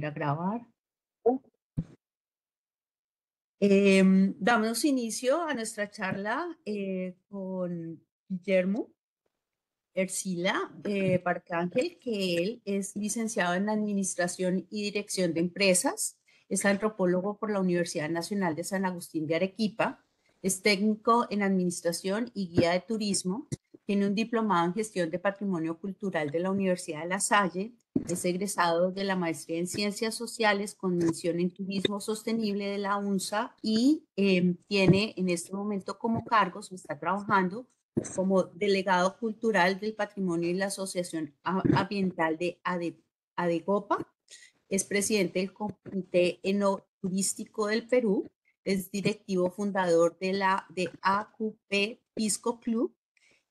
A grabar. Damos inicio a nuestra charla con Guillermo Ercila Barcángel, que él es licenciado en Administración y Dirección de Empresas, es antropólogo por la Universidad Nacional de San Agustín de Arequipa, es técnico en Administración y guía de turismo, tiene un diplomado en Gestión de Patrimonio Cultural de la Universidad de La Salle, es egresado de la Maestría en Ciencias Sociales con mención en Turismo Sostenible de la UNSA y tiene en este momento como cargos, está trabajando como delegado cultural del patrimonio y la Asociación Ambiental de ADEGOPA, es presidente del Comité Enoturístico del Perú, es directivo fundador de AQP Pisco Club,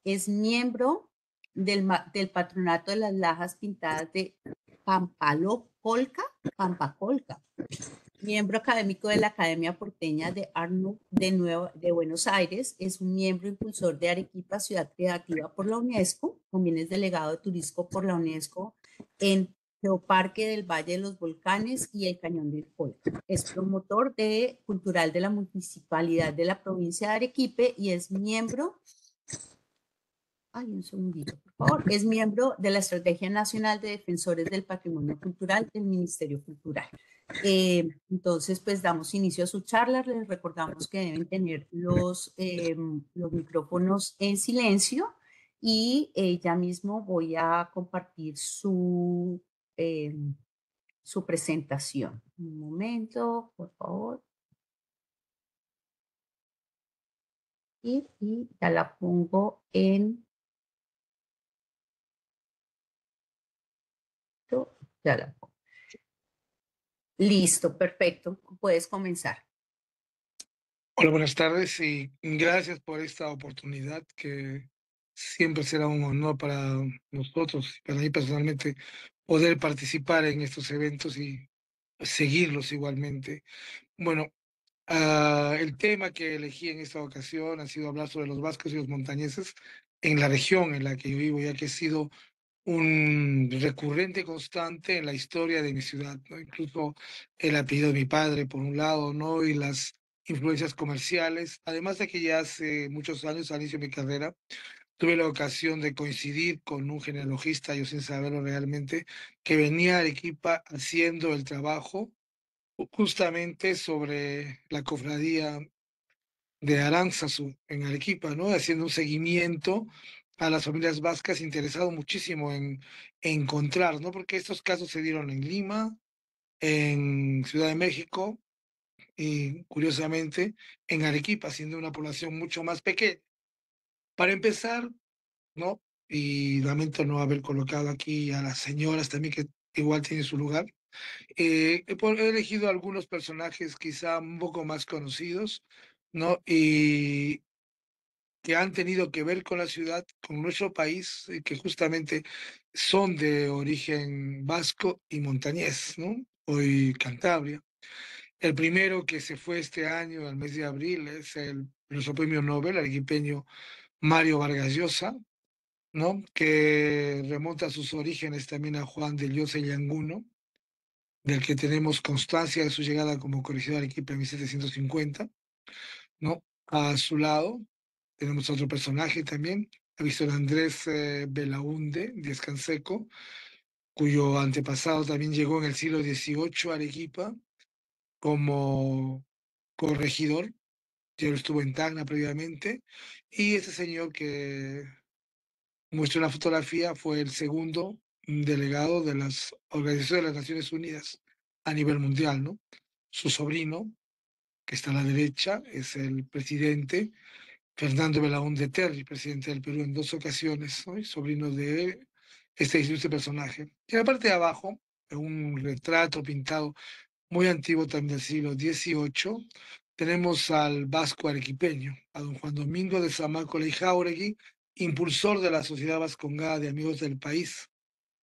es miembro del patronato de las lajas pintadas de Pampacolca, miembro académico de la Academia Porteña de Art Nouveau de Buenos Aires, es un miembro impulsor de Arequipa Ciudad Creativa por la UNESCO, también es delegado de turismo por la UNESCO en Geoparque del Valle de los Volcanes y el Cañón del Colca. Es promotor cultural de la Municipalidad de la provincia de Arequipa y es miembro, un segundito, por favor, es miembro de la Estrategia Nacional de Defensores del Patrimonio Cultural del Ministerio Cultural. Entonces, pues damos inicio a su charla. Les recordamos que deben tener los micrófonos en silencio y ya mismo voy a compartir eh, su presentación. Un momento, por favor. Y ya la pongo en... Ya la pongo. Listo, perfecto. Puedes comenzar. Hola, buenas tardes y gracias por esta oportunidad que siempre será un honor para nosotros y para mí personalmente poder participar en estos eventos y seguirlos igualmente. Bueno, el tema que elegí en esta ocasión ha sido hablar sobre los vascos y los montañeses en la región en la que yo vivo, ya que he sido un recurrente constante en la historia de mi ciudad, ¿no? Incluso el apellido de mi padre, por un lado, ¿no? Y las influencias comerciales. Además de que ya hace muchos años, al inicio de mi carrera, tuve la ocasión de coincidir con un genealogista, yo sin saberlo realmente, que venía a Arequipa haciendo el trabajo justamente sobre la cofradía de Aránzazu en Arequipa, ¿no? Haciendo un seguimiento a las familias vascas, interesado muchísimo en encontrar, ¿no? Porque estos casos se dieron en Lima, en Ciudad de México y, curiosamente, en Arequipa, siendo una población mucho más pequeña. Para empezar, ¿no? Y lamento no haber colocado aquí a las señoras también, que igual tienen su lugar. He elegido algunos personajes quizá un poco más conocidos, ¿no? Y que han tenido que ver con la ciudad, con nuestro país, y que justamente son de origen vasco y montañés, ¿no? Hoy Cantabria. El primero que se fue este año, al mes de abril, es nuestro premio Nobel, arequipeño Mario Vargas Llosa, ¿no? Que remonta sus orígenes también a Juan de Llosa y Anguno, del que tenemos constancia de su llegada como corregidor de Arequipa en 1750, ¿no? A su lado tenemos otro personaje también, a Víctor Andrés Belaúnde Díaz Canseco, cuyo antepasado también llegó en el siglo XVIII a Arequipa como corregidor, ya lo estuvo en Tacna previamente, y ese señor que muestra la fotografía fue el segundo delegado de las Organizaciones de las Naciones Unidas a nivel mundial, ¿no? Su sobrino, que está a la derecha, es el presidente Fernando Belaúnde Terry, presidente del Perú en dos ocasiones, ¿no? Y sobrino de este ilustre personaje. Y en la parte de abajo, un retrato pintado muy antiguo también del siglo XVIII, tenemos al vasco arequipeño, a don Juan Domingo de Zamácola y Jáuregui, impulsor de la Sociedad Vascongada de Amigos del País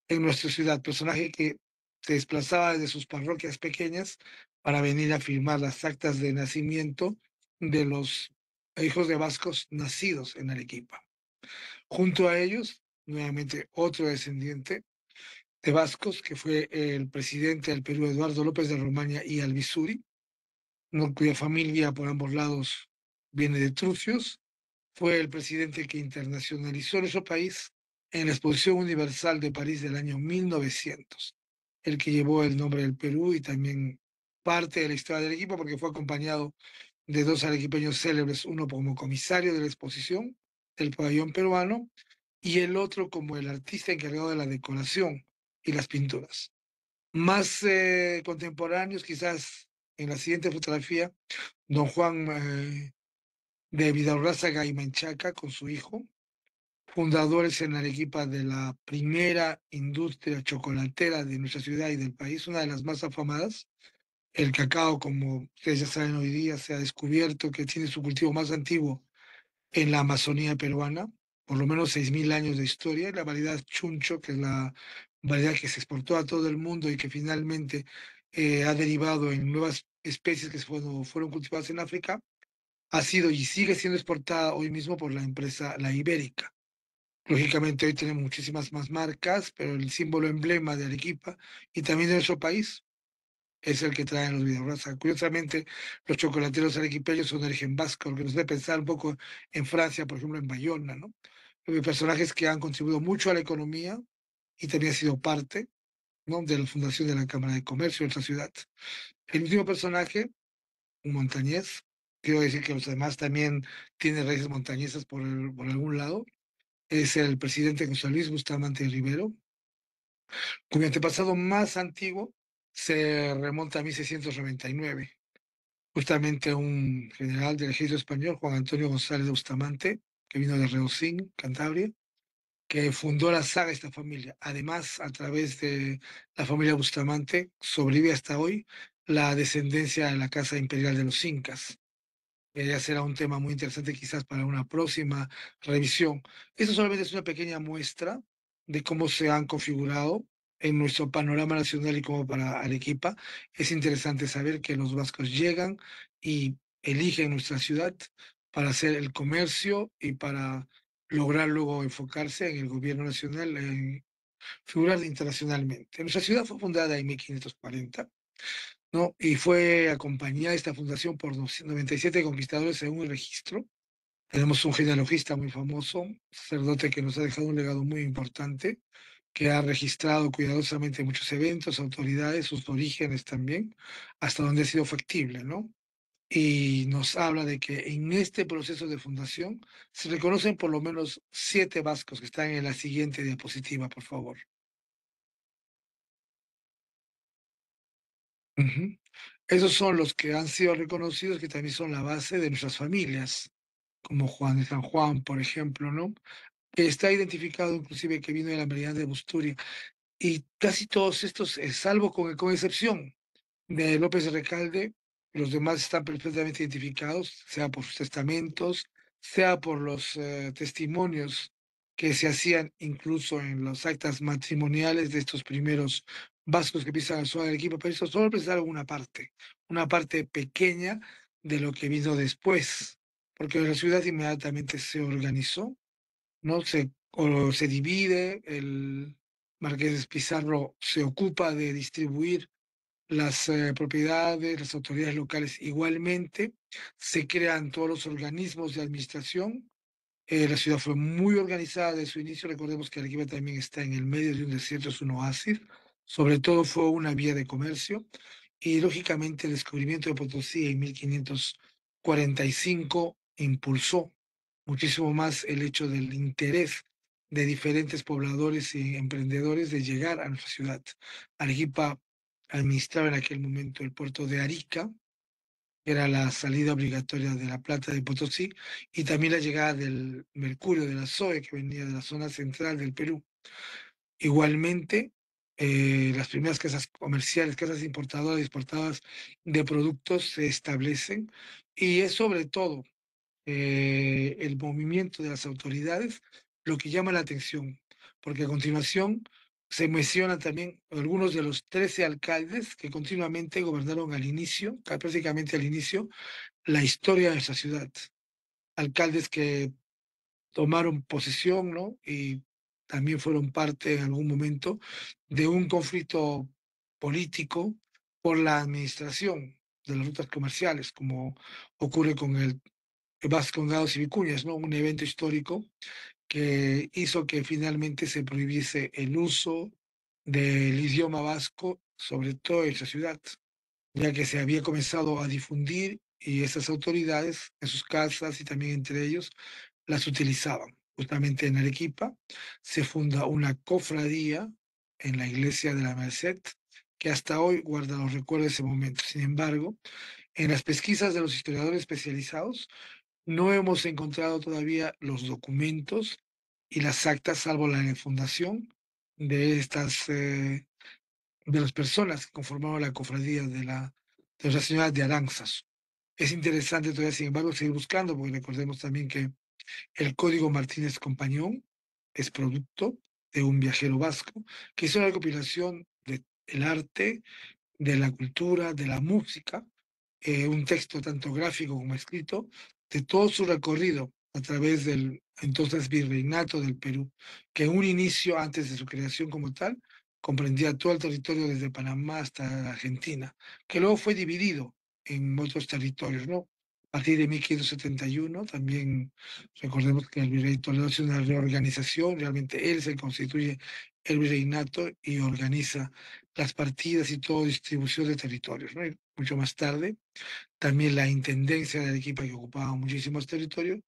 en nuestra ciudad, personaje que se desplazaba desde sus parroquias pequeñas para venir a firmar las actas de nacimiento de los hijos de vascos nacidos en Arequipa. Junto a ellos, nuevamente otro descendiente, de vascos, que fue el presidente del Perú, Eduardo López de Romaña y Alvisuri, ¿no? Cuya familia por ambos lados viene de Trucios. Fue el presidente que internacionalizó nuestro país en la Exposición Universal de París del año 1900, el que llevó el nombre del Perú y también parte de la historia del equipo porque fue acompañado de dos arequipeños célebres, uno como comisario de la exposición del pabellón peruano y el otro como el artista encargado de la decoración y las pinturas. Más contemporáneos, quizás en la siguiente fotografía, don Juan de Vidaurrázaga y Menchaca con su hijo, fundadores en Arequipa de la primera industria chocolatera de nuestra ciudad y del país, una de las más afamadas. El cacao, como ustedes ya saben hoy día, se ha descubierto que tiene su cultivo más antiguo en la Amazonía peruana, por lo menos 6.000 años de historia, y la variedad chuncho, que es la variedad que se exportó a todo el mundo y que finalmente ha derivado en nuevas especies que fueron cultivadas en África, ha sido y sigue siendo exportada hoy mismo por la empresa La Ibérica. Lógicamente hoy tenemos muchísimas más marcas, pero el símbolo emblema de Arequipa y también de nuestro país es el que traen los videojuegos. Curiosamente, los chocolateros arequipeños son de origen vasco, lo que nos hace pensar un poco en Francia, por ejemplo, en Bayona, ¿no? Personajes que han contribuido mucho a la economía y también han sido parte, ¿no? De la fundación de la Cámara de Comercio de nuestra ciudad. El último personaje, un montañés, quiero decir que los demás también tienen raíces montañesas por algún lado, es el presidente José Luis Bustamante Rivero, cuyo antepasado más antiguo se remonta a 1699. Justamente un general del ejército español, Juan Antonio González de Bustamante, que vino de Reucín, Cantabria, que fundó la saga de esta familia. Además, a través de la familia Bustamante, sobrevive hasta hoy la descendencia de la Casa Imperial de los Incas. Ya será un tema muy interesante quizás para una próxima revisión. Esto solamente es una pequeña muestra de cómo se han configurado en nuestro panorama nacional y como para Arequipa. Es interesante saber que los vascos llegan y eligen nuestra ciudad para hacer el comercio y para lograr luego enfocarse en el gobierno nacional, en figurar internacionalmente. Nuestra ciudad fue fundada en 1540, ¿no? Y fue acompañada esta fundación por 97 conquistadores según el registro. Tenemos un genealogista muy famoso, un sacerdote que nos ha dejado un legado muy importante, que ha registrado cuidadosamente muchos eventos, autoridades, sus orígenes también, hasta donde ha sido factible, ¿no? Y nos habla de que en este proceso de fundación se reconocen por lo menos 7 vascos que están en la siguiente diapositiva, por favor. Ujú. Esos son los que han sido reconocidos, que también son la base de nuestras familias, como Juan de San Juan, por ejemplo, ¿no? Que está identificado inclusive que vino de la Meridiana de Busturia. Y casi todos estos, salvo con excepción de López de Recalde, los demás están perfectamente identificados, sea por sus testamentos, sea por los testimonios que se hacían incluso en las actas matrimoniales de estos primeros vascos que pisan al sur del equipo, pero eso solo representaron una parte pequeña de lo que vino después, porque la ciudad inmediatamente se organizó, ¿no? Se divide, el Marqués de Pizarro se ocupa de distribuir las propiedades, las autoridades locales igualmente, se crean todos los organismos de administración. La ciudad fue muy organizada desde su inicio. Recordemos que Arequipa también está en el medio de un desierto, es un oasis. Sobre todo fue una vía de comercio. Y lógicamente el descubrimiento de Potosí en 1545 impulsó muchísimo más el hecho del interés de diferentes pobladores y emprendedores de llegar a nuestra ciudad. Arequipa administraba en aquel momento el puerto de Arica, que era la salida obligatoria de la plata de Potosí, y también la llegada del mercurio de la SOE, que venía de la zona central del Perú. Igualmente, las primeras casas comerciales, casas importadoras y exportadoras de productos se establecen, y es sobre todo el movimiento de las autoridades lo que llama la atención, porque a continuación se menciona también algunos de los 13 alcaldes que continuamente gobernaron al inicio, prácticamente al inicio, la historia de nuestra ciudad. Alcaldes que tomaron posesión, ¿no? Y también fueron parte en algún momento de un conflicto político por la administración de las rutas comerciales, como ocurre con el Vascongados y Vicuñas, ¿no? Un evento histórico que hizo que finalmente se prohibiese el uso del idioma vasco, sobre todo en esa ciudad, ya que se había comenzado a difundir y esas autoridades en sus casas y también entre ellos las utilizaban. Justamente en Arequipa se funda una cofradía en la iglesia de la Merced que hasta hoy guarda los recuerdos de ese momento. Sin embargo, en las pesquisas de los historiadores especializados no hemos encontrado todavía los documentos y las actas, salvo la de fundación de estas de las personas que conformaron la cofradía de Nuestra Señora de Aranzas. Es interesante todavía, sin embargo, seguir buscando, porque recordemos también que el Código Martínez Compañón es producto de un viajero vasco que hizo una recopilación del arte, de la cultura, de la música, un texto tanto gráfico como escrito, de todo su recorrido a través del entonces virreinato del Perú, que en un inicio, antes de su creación como tal, comprendía todo el territorio desde Panamá hasta la Argentina, que luego fue dividido en otros territorios, ¿no? A partir de 1571, también recordemos que el virrey Toledo hace una reorganización, realmente él se constituye el virreinato y organiza las partidas y todo distribución de territorios, ¿no? Y mucho más tarde, también la intendencia de Arequipa, que ocupaba muchísimos territorios,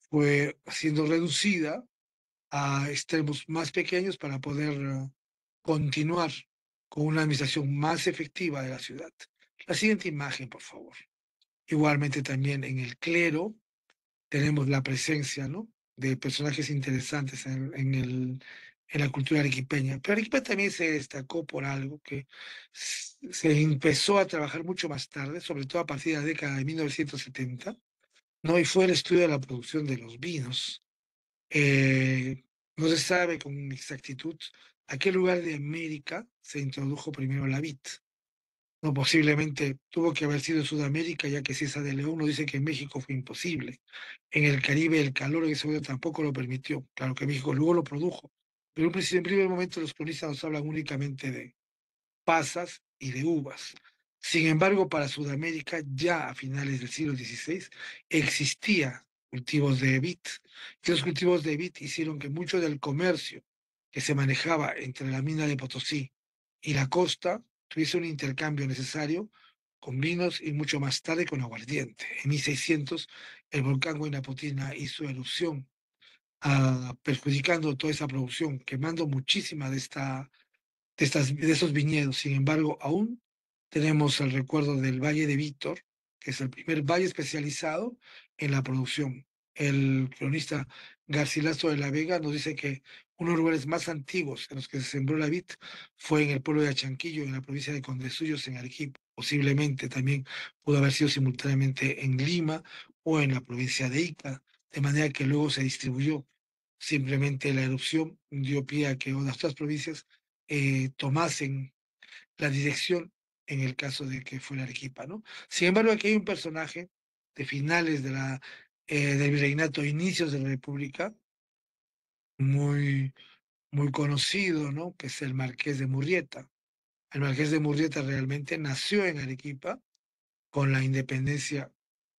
fue siendo reducida a extremos más pequeños para poder continuar con una administración más efectiva de la ciudad. La siguiente imagen, por favor. Igualmente también en el clero tenemos la presencia, ¿no? De personajes interesantes en la cultura arequipeña. Pero Arequipa también se destacó por algo que se empezó a trabajar mucho más tarde, sobre todo a partir de la década de 1970, ¿no? Y fue el estudio de la producción de los vinos. Eh, no se sabe con exactitud a qué lugar de América se introdujo primero la vid. No, posiblemente tuvo que haber sido en Sudamérica, ya que César de León nos dice que en México fue imposible. En el Caribe el calor en ese momento tampoco lo permitió. Claro que México luego lo produjo. Pero en primer momento los cronistas nos hablan únicamente de pasas y de uvas. Sin embargo, para Sudamérica, ya a finales del siglo XVI, existía cultivos de vid. Y los cultivos de vid hicieron que mucho del comercio que se manejaba entre la mina de Potosí y la costa tuviese un intercambio necesario con vinos y mucho más tarde con aguardiente. En 1600, el volcán Huayna hizo erupción, perjudicando toda esa producción, quemando muchísima de esos viñedos. Sin embargo, aún tenemos el recuerdo del Valle de Víctor, que es el primer valle especializado en la producción. El cronista Garcilaso de la Vega nos dice que uno de los lugares más antiguos en los que se sembró la vid fue en el pueblo de Achanquillo, en la provincia de Condesuyos, en Arequipa. Posiblemente también pudo haber sido simultáneamente en Lima o en la provincia de Ica, de manera que luego se distribuyó. Simplemente la erupción dio pie a que otras provincias tomasen la dirección en el caso de que fuera Arequipa, ¿no? Sin embargo, aquí hay un personaje de finales del virreinato, inicios de la República, muy, muy conocido, ¿no? Que es el Marqués de Murrieta. El Marqués de Murrieta realmente nació en Arequipa, con la independencia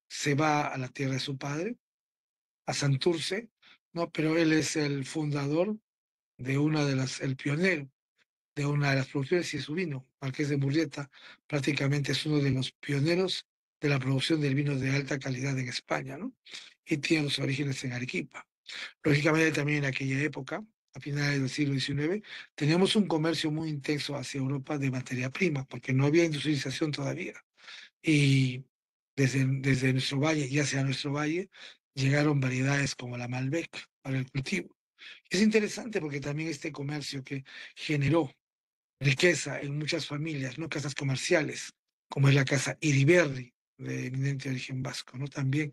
se va a la tierra de su padre, a Santurce, ¿no? Pero él es el fundador de el pionero de una de las producciones y es su vino. Marqués de Murrieta prácticamente es uno de los pioneros de la producción del vino de alta calidad en España, ¿no? Y tiene los orígenes en Arequipa. Lógicamente también en aquella época, a finales del siglo XIX, teníamos un comercio muy intenso hacia Europa de materia prima, porque no había industrialización todavía. Y desde nuestro valle y hacia nuestro valle llegaron variedades como la Malbec para el cultivo. Es interesante porque también este comercio que generó riqueza en muchas familias, ¿no? Casas comerciales, como es la casa Iriberri, de eminente origen vasco, ¿no? También,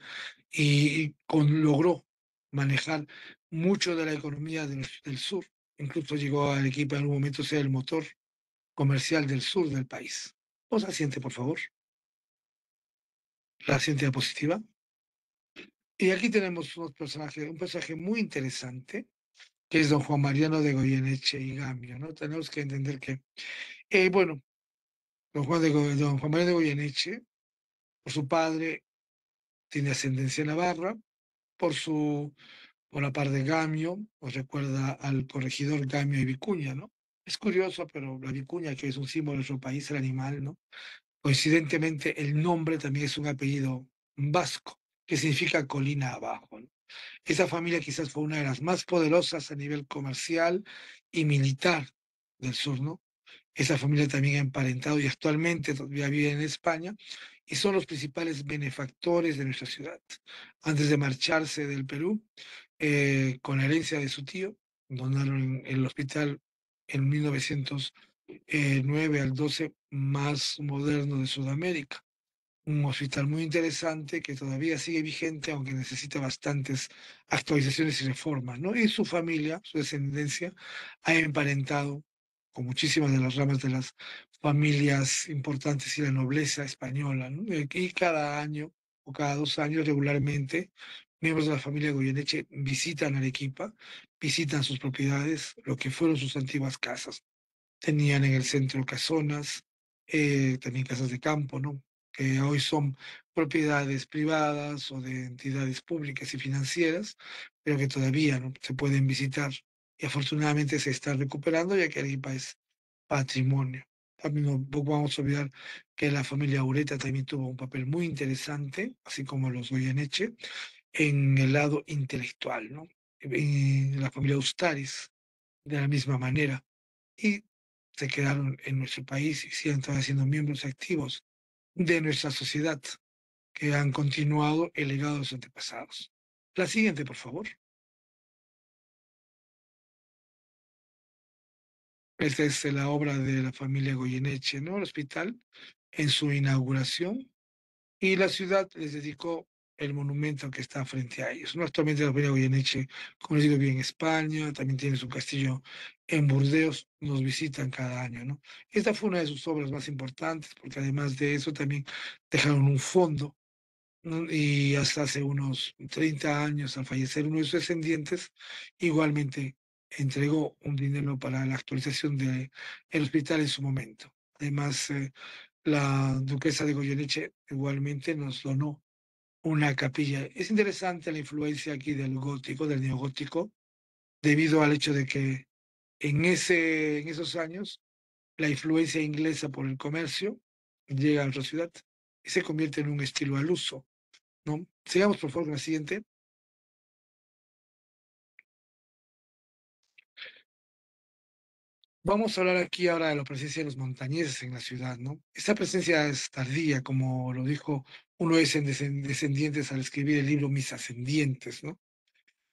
logró manejar mucho de la economía del sur. Incluso llegó a Arequipa en un momento a ser el motor comercial del sur del país. Vamos a la siguiente, por favor. La siguiente diapositiva. Y aquí tenemos un personaje muy interesante, que es don Juan Mariano de Goyeneche y Gamio, ¿no? Tenemos que entender que, bueno, don Juan Mariano de Goyeneche, por su padre, tiene ascendencia navarra, por su, por la parte de Gamio, os recuerda al corregidor Gamio y Vicuña, ¿no? Es curioso, pero la vicuña, que es un símbolo de nuestro país, el animal, ¿no? Coincidentemente, el nombre también es un apellido vasco, que significa colina abajo, ¿no? Esa familia quizás fue una de las más poderosas a nivel comercial y militar del sur, ¿no? Esa familia también ha emparentado y actualmente todavía vive en España y son los principales benefactores de nuestra ciudad. Antes de marcharse del Perú, con la herencia de su tío, donaron el hospital en 1909 al 12 más moderno de Sudamérica, un hospital muy interesante que todavía sigue vigente, aunque necesita bastantes actualizaciones y reformas, ¿no? Y su familia, su descendencia, ha emparentado con muchísimas de las ramas de las familias importantes y la nobleza española, ¿no? Y cada año o cada 2 años regularmente, miembros de la familia Goyeneche visitan Arequipa, visitan sus propiedades, lo que fueron sus antiguas casas. Tenían en el centro casonas, también casas de campo, ¿no? Que hoy son propiedades privadas o de entidades públicas y financieras, pero que todavía, ¿no?, se pueden visitar. Y afortunadamente se está recuperando, ya que Arequipa es patrimonio. También no vamos a olvidar que la familia Ureta también tuvo un papel muy interesante, así como los Goyeneche, en el lado intelectual, ¿no? Y la familia Ustaris, de la misma manera, y se quedaron en nuestro país y siguen todavía siendo miembros activos de nuestra sociedad, que han continuado el legado de sus antepasados. La siguiente, por favor. Esta es la obra de la familia Goyeneche, ¿no? El hospital en su inauguración, y la ciudad les dedicó el monumento que está frente a ellos, ¿no? Actualmente la familia Goyeneche, como les digo, vive en España, también tiene su castillo en Burdeos, nos visitan cada año, ¿no? Esta fue una de sus obras más importantes, porque además de eso también dejaron un fondo, ¿no? Y hasta hace unos 30 años, al fallecer uno de sus descendientes, igualmente entregó un dinero para la actualización del hospital en su momento. Además, la duquesa de Goyeneche igualmente nos donó una capilla. Es interesante la influencia aquí del gótico, del neogótico, debido al hecho de que en esos años la influencia inglesa por el comercio llega a nuestra ciudad y se convierte en un estilo al uso, ¿no? Sigamos por favor con la siguiente. Vamos a hablar aquí ahora de la presencia de los montañeses en la ciudad, ¿no? Esta presencia es tardía, como lo dijo uno de sus descendientes al escribir el libro Mis Ascendientes, ¿no?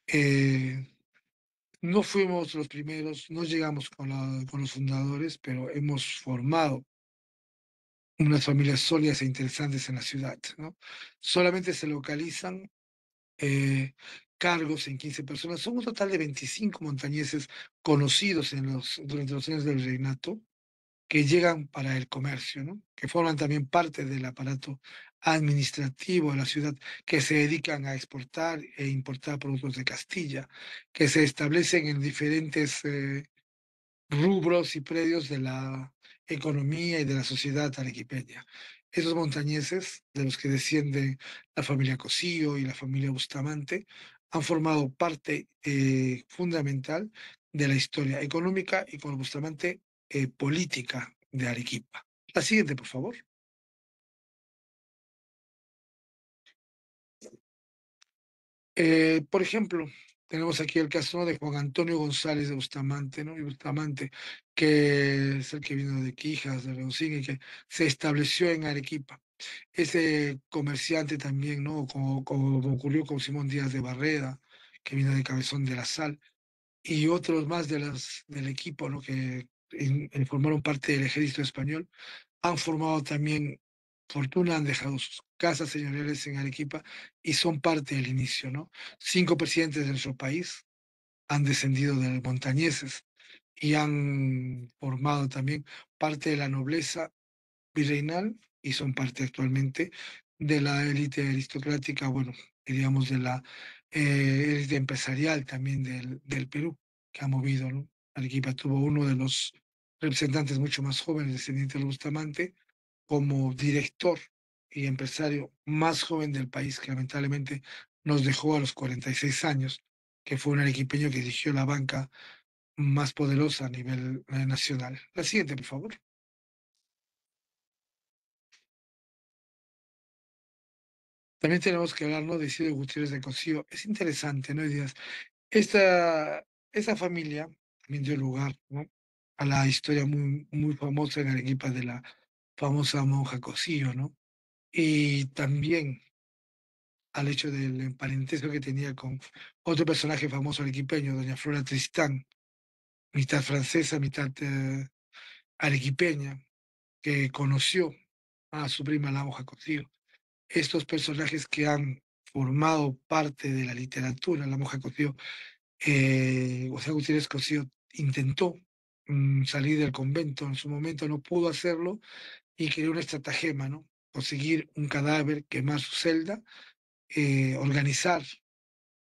Eh, no fuimos los primeros, no llegamos con los fundadores, pero hemos formado unas familias sólidas e interesantes en la ciudad, ¿no? Solamente se localizan eh, cargos en 15 personas. Son un total de 25 montañeses conocidos durante los años del reinato, que llegan para el comercio, ¿no? Que forman también parte del aparato administrativo de la ciudad, que se dedican a exportar e importar productos de Castilla, que se establecen en diferentes rubros y predios de la economía y de la sociedad arequipeña. Esos montañeses, de los que descienden la familia Cosío y la familia Bustamante, han formado parte fundamental de la historia económica y, con Bustamante, política de Arequipa. La siguiente, por favor. Por ejemplo, tenemos aquí el caso, ¿no?, de Juan Antonio González de Bustamante, ¿no? Y Bustamante, que es el que vino de Quijas, de Reucín, y que se estableció en Arequipa. Ese comerciante también, ¿no? Como ocurrió con Simón Díaz de Barreda, que vino de Cabezón de la Sal, y otros más del equipo, ¿no?, que formaron parte del ejército español, han formado también fortuna, han dejado sus casas señoriales en Arequipa y son parte del inicio, ¿no? 5 presidentes de nuestro país han descendido de montañeses y han formado también parte de la nobleza virreinal y son parte actualmente de la élite aristocrática, bueno, y digamos de la élite empresarial también del Perú. que ha movido, ¿no? Arequipa tuvo uno de los representantes mucho más jóvenes, descendiente del Bustamante, como director y empresario más joven del país, que lamentablemente nos dejó a los 46 años, que fue un arequipeño que dirigió la banca más poderosa a nivel nacional. La siguiente, por favor. También tenemos que hablar, ¿no?, de Isidro Gutiérrez de Cosío. Es interesante, ¿no? Ideas. Esta familia también dio lugar, ¿no?, a la historia muy, muy famosa en Arequipa de la famosa monja Cosío, ¿no? Y también al hecho del parentesco que tenía con otro personaje famoso arequipeño, doña Flora Tristán, mitad francesa, mitad arequipeña, que conoció a su prima la monja Cosío. Estos personajes que han formado parte de la literatura, la monja Cosío, José Gutiérrez Cosío intentó salir del convento, en su momento no pudo hacerlo y creó una estratagema, ¿no? Conseguir un cadáver, quemar su celda, organizar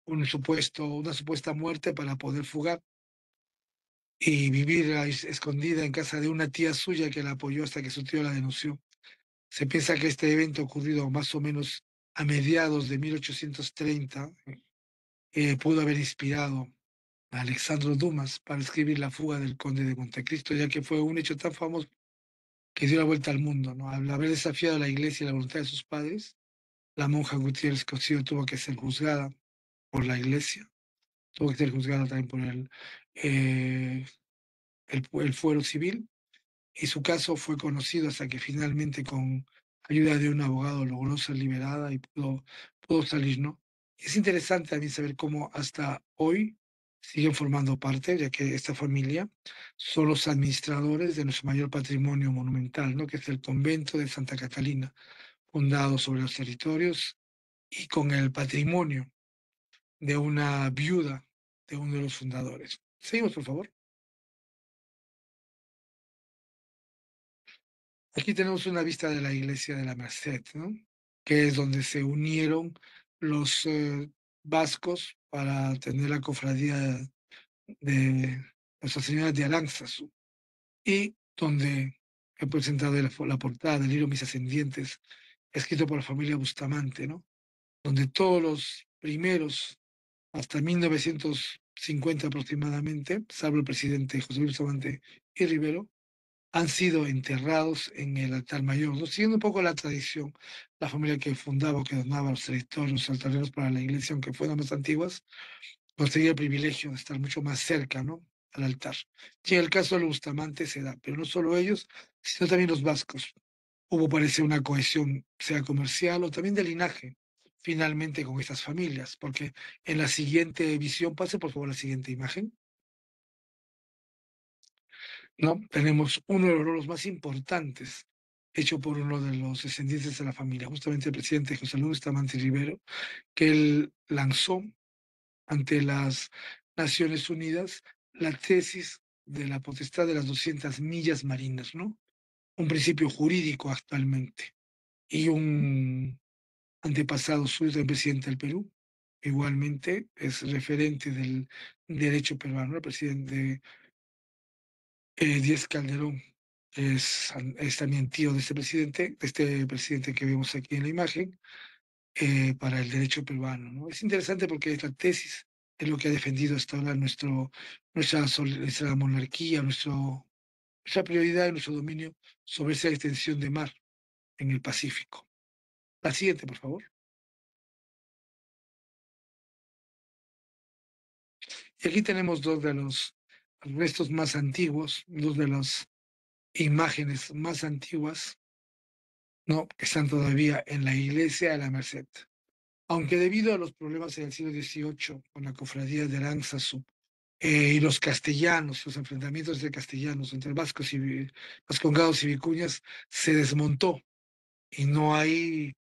una supuesta muerte para poder fugar y vivir ahí escondida en casa de una tía suya que la apoyó hasta que su tío la denunció. Se piensa que este evento ocurrido más o menos a mediados de 1830 pudo haber inspirado a Alexandro Dumas para escribir La fuga del conde de Montecristo, ya que fue un hecho tan famoso que dio la vuelta al mundo, ¿no? Al haber desafiado a la iglesia y la voluntad de sus padres, la monja Gutiérrez Cosío tuvo que ser juzgada por la iglesia, tuvo que ser juzgada también por eh, el fuero civil, y su caso fue conocido hasta que finalmente con ayuda de un abogado logró ser liberada y pudo salir, ¿no? Es interesante también saber cómo hasta hoy siguen formando parte, ya que esta familia son los administradores de nuestro mayor patrimonio monumental, ¿no?, que es el convento de Santa Catalina, fundado sobre los territorios y con el patrimonio de una viuda de uno de los fundadores. Seguimos, por favor. Aquí tenemos una vista de la iglesia de la Merced, ¿no?, que es donde se unieron los vascos para tener la cofradía de Nuestra Señora de Aránzazu, y donde he presentado la portada del libro Mis Ascendientes, escrito por la familia Bustamante, ¿no?, donde todos los primeros, hasta 1950 aproximadamente, salvo el presidente José Luis Bustamante y Rivero, han sido enterrados en el altar mayor, ¿no? Siguiendo un poco la tradición, la familia que fundaba o que donaba los territorios, los altareros para la iglesia, aunque fueran más antiguas, conseguía el privilegio de estar mucho más cerca, ¿no?, al altar. Y en el caso de los Bustamante se da, pero no solo ellos, sino también los vascos. Hubo, parece, una cohesión, sea comercial o también de linaje, finalmente con estas familias, porque en la siguiente visión, pase por favor la siguiente imagen, ¿no? Tenemos uno de los logros más importantes hecho por uno de los descendientes de la familia, justamente el presidente José Luis Bustamante Rivero, que él lanzó ante las Naciones Unidas la tesis de la potestad de las 200 millas marinas, ¿no? Un principio jurídico actualmente. Y un antepasado suyo, el presidente del Perú, igualmente es referente del derecho peruano, el presidente Díaz Calderón. Es también tío de este presidente que vemos aquí en la imagen, para el derecho peruano, ¿no? Es interesante porque esta tesis es lo que ha defendido hasta ahora nuestra monarquía, nuestra prioridad y nuestro dominio sobre esa extensión de mar en el Pacífico. La siguiente, por favor. Y aquí tenemos dos de los restos más antiguos, dos de las imágenes más antiguas, ¿no?, que están todavía en la iglesia de la Merced. Aunque debido a los problemas en el siglo XVIII con la cofradía de Aranzazu, y los castellanos, los enfrentamientos de castellanos entre vascos y vascongados y vicuñas, se desmontó y no hay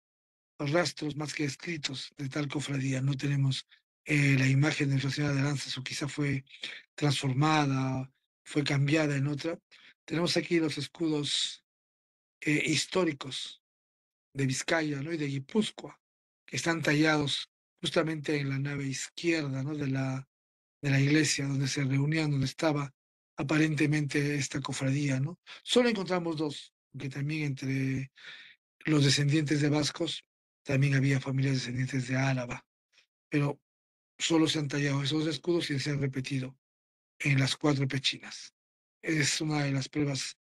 rastros más que escritos de tal cofradía. No tenemos la imagen de Nuestra Señora de Aranzazu, quizá fue transformada, fue cambiada en otra. Tenemos aquí los escudos históricos de Vizcaya, ¿no?, y de Guipúzcoa, que están tallados justamente en la nave izquierda, ¿no?, de la iglesia donde se reunían, donde estaba aparentemente esta cofradía, ¿no? Solo encontramos dos, que también entre los descendientes de vascos también había familias descendientes de Álava, pero solo se han tallado esos escudos y se han repetido en las cuatro pechinas. Es una de las pruebas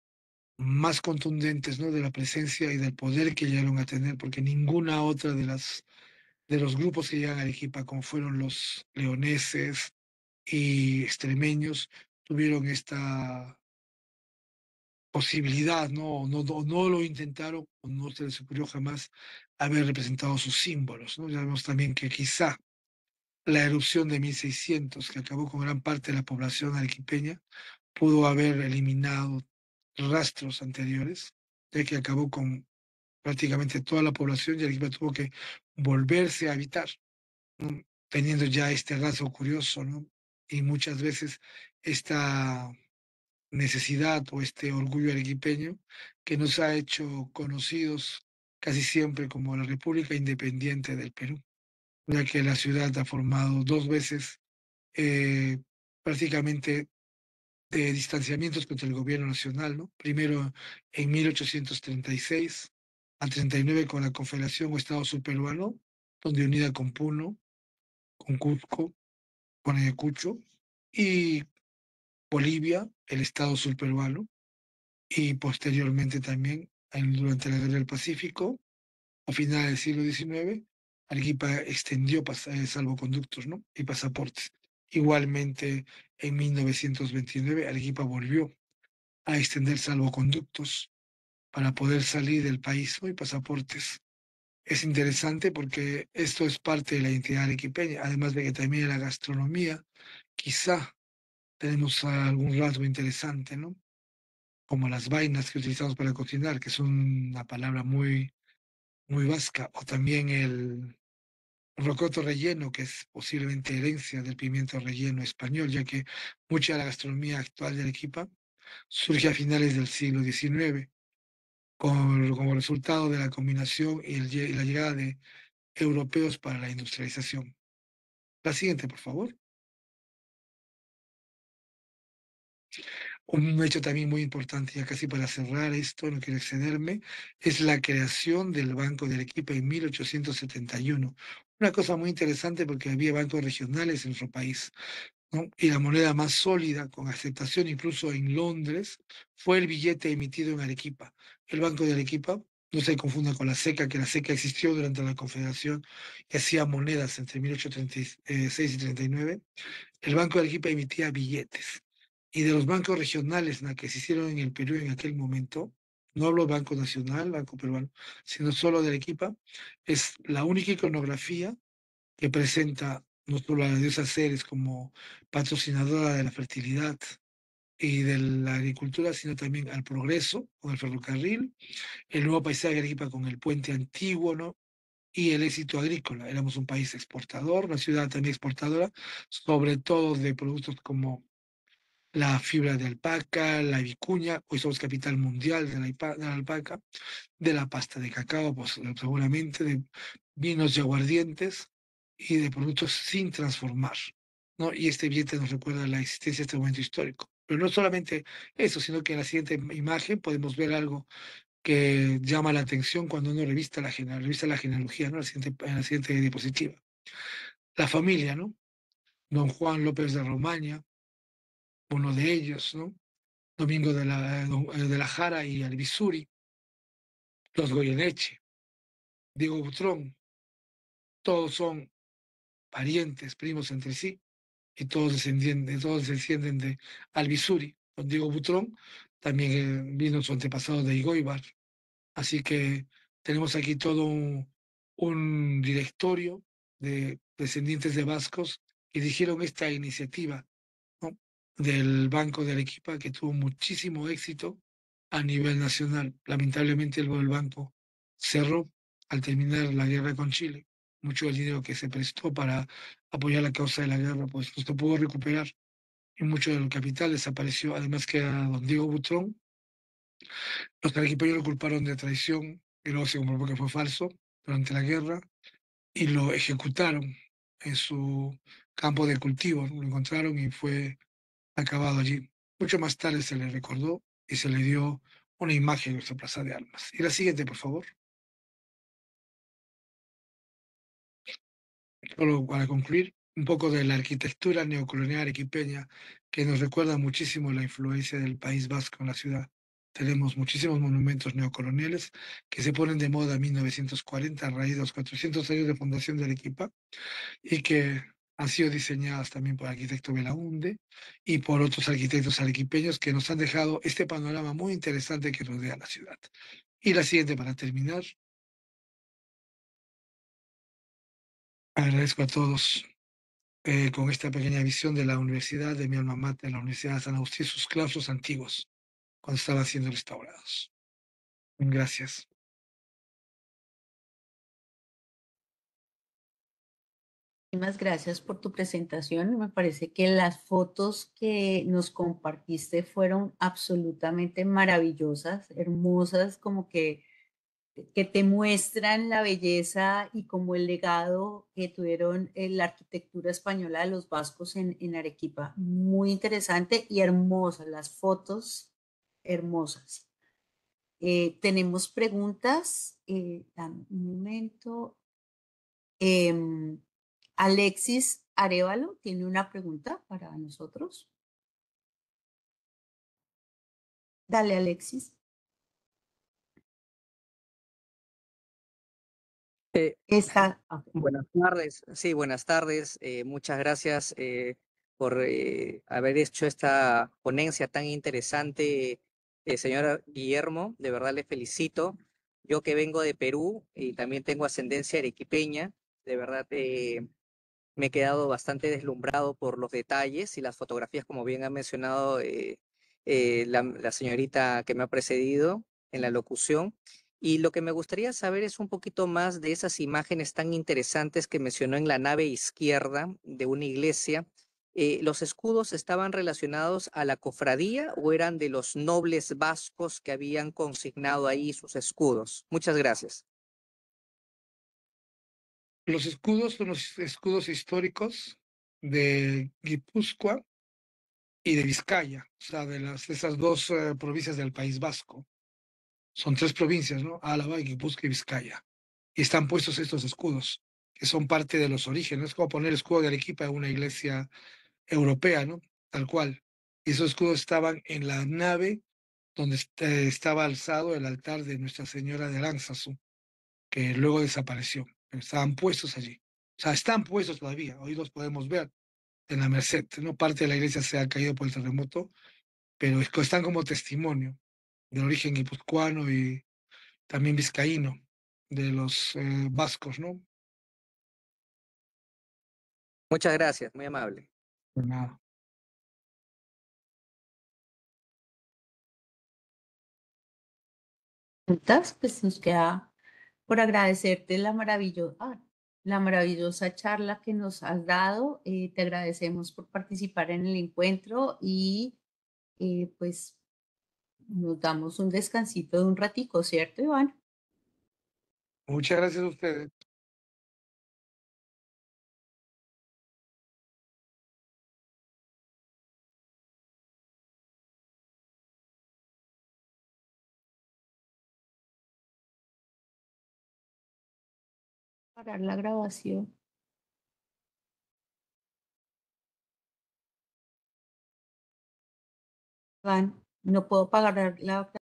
más contundentes, ¿no? De la presencia y del poder que llegaron a tener, porque ninguna otra de los grupos que llegan a Arequipa, como fueron los leoneses y extremeños, tuvieron esta posibilidad, no lo intentaron, o no se les ocurrió jamás haber representado sus símbolos, ¿no? Ya vemos también que quizá la erupción de 1600, que acabó con gran parte de la población arequipeña, pudo haber eliminado rastros anteriores, ya que acabó con prácticamente toda la población y Arequipa tuvo que volverse a habitar, ¿no? Teniendo ya este rasgo curioso, ¿no? Y muchas veces esta necesidad o este orgullo arequipeño que nos ha hecho conocidos casi siempre como la República Independiente del Perú, ya que la ciudad ha formado dos veces eh, prácticamente de distanciamientos contra el gobierno nacional, ¿no? Primero en 1836 al 39 con la Confederación o Estado Surperuano, donde unida con Puno, con Cusco, con Ayacucho, y Bolivia, el Estado Surperuano, y posteriormente también durante la Guerra del Pacífico, a finales del siglo XIX, Arequipa extendió salvoconductos, ¿no? Y pasaportes. Igualmente, en 1929, Arequipa volvió a extender salvoconductos para poder salir del país, ¿no? Y pasaportes. Es interesante porque esto es parte de la identidad arequipeña, además de que también en la gastronomía, quizá tenemos algún rasgo interesante, ¿no? Como las vainas que utilizamos para cocinar, que son una palabra muy vasca, o también el rocoto relleno, que es posiblemente herencia del pimiento relleno español, ya que mucha de la gastronomía actual de Arequipa surge a finales del siglo XIX, como resultado de la combinación y la llegada de europeos para la industrialización. La siguiente, por favor. Un hecho también muy importante, ya casi para cerrar esto, no quiero excederme, es la creación del Banco de Arequipa en 1871. Una cosa muy interesante porque había bancos regionales en nuestro país, ¿no? Y la moneda más sólida, con aceptación incluso en Londres, fue el billete emitido en Arequipa. El Banco de Arequipa, no se confunda con la SECA, que la SECA existió durante la Confederación y hacía monedas entre 1836 y 39. El Banco de Arequipa emitía billetes. Y de los bancos regionales que se hicieron en el Perú en aquel momento, no hablo Banco Nacional, Banco Peruano, sino solo de Arequipa, es la única iconografía que presenta no solo a la diosa Ceres como patrocinadora de la fertilidad y de la agricultura, sino también al progreso con el ferrocarril, el nuevo paisaje de Arequipa con el puente antiguo, ¿no? Y el éxito agrícola. Éramos un país exportador, una ciudad también exportadora, sobre todo de productos como la fibra de alpaca, la vicuña, hoy somos capital mundial de la alpaca, de la pasta de cacao, pues seguramente, de vinos y aguardientes y de productos sin transformar, ¿no? Y este billete nos recuerda la existencia de este momento histórico. Pero no solamente eso, sino que en la siguiente imagen podemos ver algo que llama la atención cuando uno revisa la genealogía, ¿no? En la siguiente diapositiva. La familia, ¿no? Don Juan López de Romaña, uno de ellos, ¿no? Domingo de la Jara y Albizuri, los Goyeneche, Diego Butrón, todos son parientes, primos entre sí, y todos descienden de Albizuri. Con Diego Butrón también vino su antepasado de Igoibar. Así que tenemos aquí todo un directorio de descendientes de vascos que dirigieron esta iniciativa, ¿no? Del Banco de Arequipa, que tuvo muchísimo éxito a nivel nacional. Lamentablemente, luego el banco cerró al terminar la guerra con Chile. Mucho del dinero que se prestó para apoyar la causa de la guerra, pues no se pudo recuperar y mucho del capital desapareció. Además que a don Diego Butrón, los arequipeños lo culparon de traición y luego se comprobó que fue falso durante la guerra y lo ejecutaron en su campo de cultivo, ¿no? Lo encontraron y fue acabado allí. Mucho más tarde se le recordó y se le dio una imagen en nuestra Plaza de Armas. Y la siguiente, por favor. Solo para concluir, un poco de la arquitectura neocolonial arequipeña que nos recuerda muchísimo la influencia del País Vasco en la ciudad. Tenemos muchísimos monumentos neocoloniales que se ponen de moda en 1940 a raíz de los 400 años de fundación de Arequipa y que han sido diseñadas también por el arquitecto Belaunde y por otros arquitectos arequipeños que nos han dejado este panorama muy interesante que rodea la ciudad. Y la siguiente para terminar, agradezco a todos con esta pequeña visión de la universidad de mi alma mater, la Universidad de San Agustín, sus claustros antiguos, cuando estaban siendo restaurados. Gracias. Muchísimas gracias por tu presentación. Me parece que las fotos que nos compartiste fueron absolutamente maravillosas, hermosas, como que te muestran la belleza y como el legado que tuvieron en la arquitectura española de los vascos en Arequipa. Muy interesante y hermosas, las fotos hermosas. Tenemos preguntas. Dame un momento. Em, Alexis Arevalo tiene una pregunta para nosotros. Dale, Alexis. Eh, Está, ok. Buenas tardes, sí, buenas tardes. Muchas gracias por haber hecho esta ponencia tan interesante, señora Guillermo. De verdad le felicito. Yo que vengo de Perú y también tengo ascendencia arequipeña, de verdad me he quedado bastante deslumbrado por los detalles y las fotografías, como bien ha mencionado la señorita que me ha precedido en la locución. Y lo que me gustaría saber es un poquito más de esas imágenes tan interesantes que mencionó en la nave izquierda de una iglesia. ¿Los escudos estaban relacionados a la cofradía o eran de los nobles vascos que habían consignado ahí sus escudos? Muchas gracias. Los escudos son los escudos históricos de Guipúzcoa y de Vizcaya, o sea, esas dos provincias del País Vasco. Son tres provincias, ¿no? Álava, Guipúzcoa y Vizcaya. Y están puestos estos escudos, que son parte de los orígenes. Es como poner el escudo de Arequipa en una iglesia europea, ¿no? Tal cual. Y esos escudos estaban en la nave donde estaba alzado el altar de Nuestra Señora de Aránzazu, que luego desapareció. Pero estaban puestos allí. O sea, están puestos todavía. Hoy los podemos ver en la Merced, ¿no? Parte de la iglesia se ha caído por el terremoto, pero están como testimonio del origen guipuzcoano y también vizcaíno de los vascos, ¿no? Muchas gracias, muy amable. Pues nada. Preguntas, pues nos queda por agradecerte la maravillosa charla que nos has dado. Te agradecemos por participar en el encuentro y pues nos damos un descansito de un ratico, ¿cierto, Iván? Muchas gracias a ustedes. Parar la grabación. Iván, no puedo pagar la